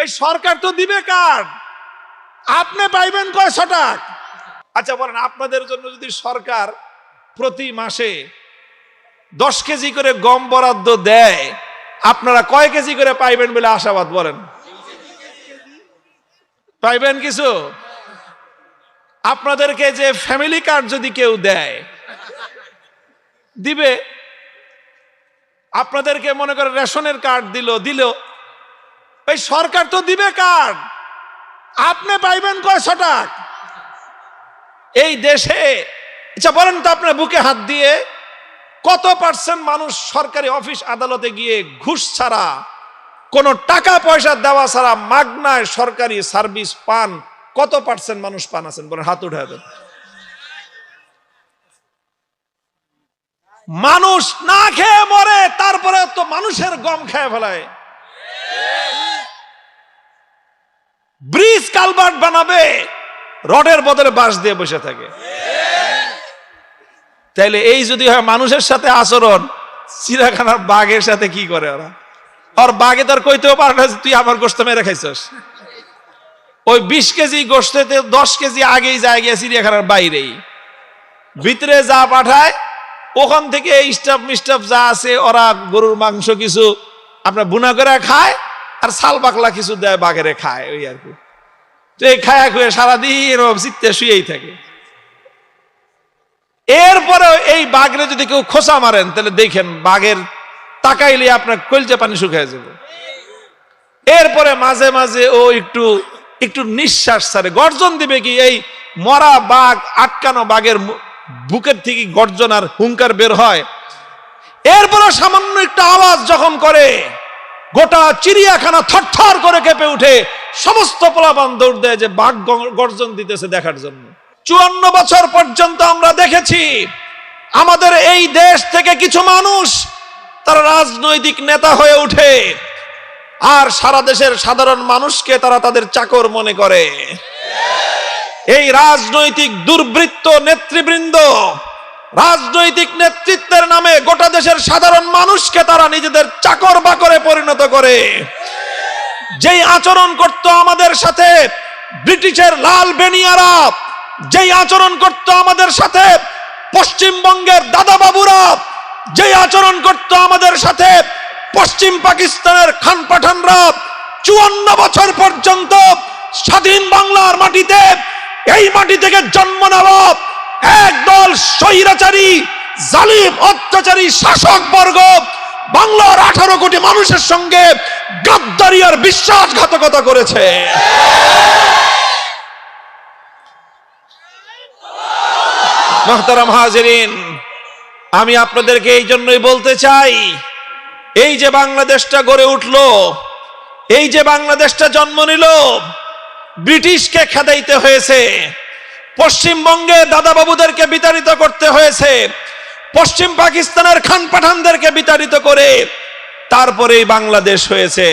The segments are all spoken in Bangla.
এই সরকার তো দিবে কার্ড, আপনি পাইবেন কয়শো টাকা। আচ্ছা বলেন, আপনাদের জন্য যদি সরকার প্রতি মাসে 10 কেজি করে গম বরাদ্দ দেয়, আপনারা কয় কেজি করে পাইবেন বলে আশাবাদ? বলেন, পাইবেন কিছু? আপনাদেরকে যে ফ্যামিলি কার্ড যদি কেউ দেয়, দিবে। আপনাদেরকে মনে করে রেশনের কার্ড দিল, এই সরকার তো দিবে কার্ড, আপনি পাইবেন কয়শো টাকা। এই দেশে আচ্ছা বলেন তো, আপনার বুকে হাত দিয়ে কত % মানুষ সরকারি অফিস আদালতে গিয়ে ঘুষ ছাড়া, কোন টাকা পয়সা দেওয়া ছাড়া মাগনায় সরকারি সার্ভিস পান? কত % মানুষ পান আছেন? বলেন, হাত উঠে দেন। মানুষ না খেয়ে মরে, তারপরে তো মানুষের গম খেয়ে ফেলায়। ব্রিজ কালভার্ট বানাবে, রডের বদলে বাঁশ দিয়ে বসে থাকে। তাইলে এই যদি হয় মানুষের সাথে আচরণ, চিড়িয়াখানার বাঘের সাথে কি করে ওরা? আর বাঘে তার কইতেও পারে না তুই আমার গোশত মেরে খাইছস। ওই 20 কেজি গোশতে 10 কেজি আগেই যায় গিয়ে চিড়িয়াখানার বাইরেই, ভিতরে যা পাঠায় ওখান থেকে স্টাফ মিস্টাফ যা আছে ওরা গরুর মাংস কিছু আপনার বুনা করে খায়, আর ছাল পাকলা কিছু দেয় বাঘেরে খায়, ওই আর কি। তো এই খায়া খুয়ে সারাদিন চিত্তে শুয়েই থাকে। এরপরে এই বাঘরে যদি কেউ খোঁচা মারেন, তাহলে দেখেন বাঘের তাকাইলে আপনার কলজা পানি শুকিয়ে যাবে। এরপরে মাঝে মাঝে ও একটু নিঃশ্বাস ছাড়ে, গর্জন দিবে কি, এই মরা বাঘ আটকানো বাঘের বুকের থেকে গর্জন আর হুঙ্কার বের হয়। এরপরে সামান্য একটা আওয়াজ যখন করে, গোটা চিড়িয়াখানা থরথর করে কেঁপে উঠে, সমস্ত পোলাপান দৌড় দেয় যে বাঘ গর্জন দিতেছে দেখার জন্য। 54 বছর পর্যন্ত আমরা দেখেছি আমাদের এই দেশ থেকে কিছু মানুষ তারা রাজনৈতিক নেতা হয়ে উঠে, আর সারা দেশের সাধারণ মানুষকে তারা তাদের চাকর মনে করে। এই রাজনৈতিক দুর্বৃত্ত নেতৃবৃন্দ রাজনৈতিক নেতৃত্বের নামে গোটা দেশের সাধারণ মানুষকে তারা নিজেদের চাকর বাকরে পরিণত করে। যেই আচরণ করত আমাদের সাথে ব্রিটিশের লাল বেনিয়ারা, যেই আচরণ করত আমাদের সাথে পশ্চিমবঙ্গের দাদা বাবুরা, যেই আচরণ করত আমাদের সাথে পশ্চিম পাকিস্তানের খান পাঠানরা, 54 বছর পর্যন্ত স্বাধীন বাংলার মাটিতে, এই মাটি থেকে জন্ম নেওয়া একদল স্বৈরাচারী জালিম অত্যাচারী শাসক বর্গ বাংলার 18 কোটি মানুষের সঙ্গে গাদ্দারি আর বিশ্বাসঘাতকতা করেছে। মুহতারাম হাজিরিন, আমি আপনাদেরকে এই জন্যই বলতে চাই, এই যে বাংলাদেশটা গড়ে উঠলো, এই যে বাংলাদেশটা জন্ম নিল, ব্রিটিশকে খেদাইতে হয়েছে, পশ্চিমবঙ্গে দাদা বাবুদেরকে বিতাড়িত করতে হয়েছে, পশ্চিম পাকিস্তানের খান পাঠানদেরকে বিতাড়িত করে তারপরেই বাংলাদেশ হয়েছে।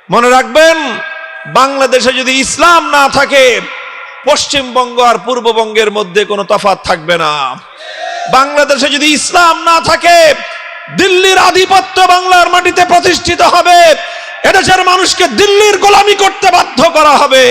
মনে রাখবেন, বাংলাদেশে যদি ইসলাম না থাকে, পশ্চিমবঙ্গ আর পূর্ববঙ্গের মধ্যে কোনো তফাৎ থাকবে না। বাংলাদেশে যদি ইসলাম না থাকে, দিল্লির আধিপত্য বাংলার মাটিতে প্রতিষ্ঠিত হবে, এদেশের মানুষকে দিল্লির গোলামি করতে বাধ্য করা হবে।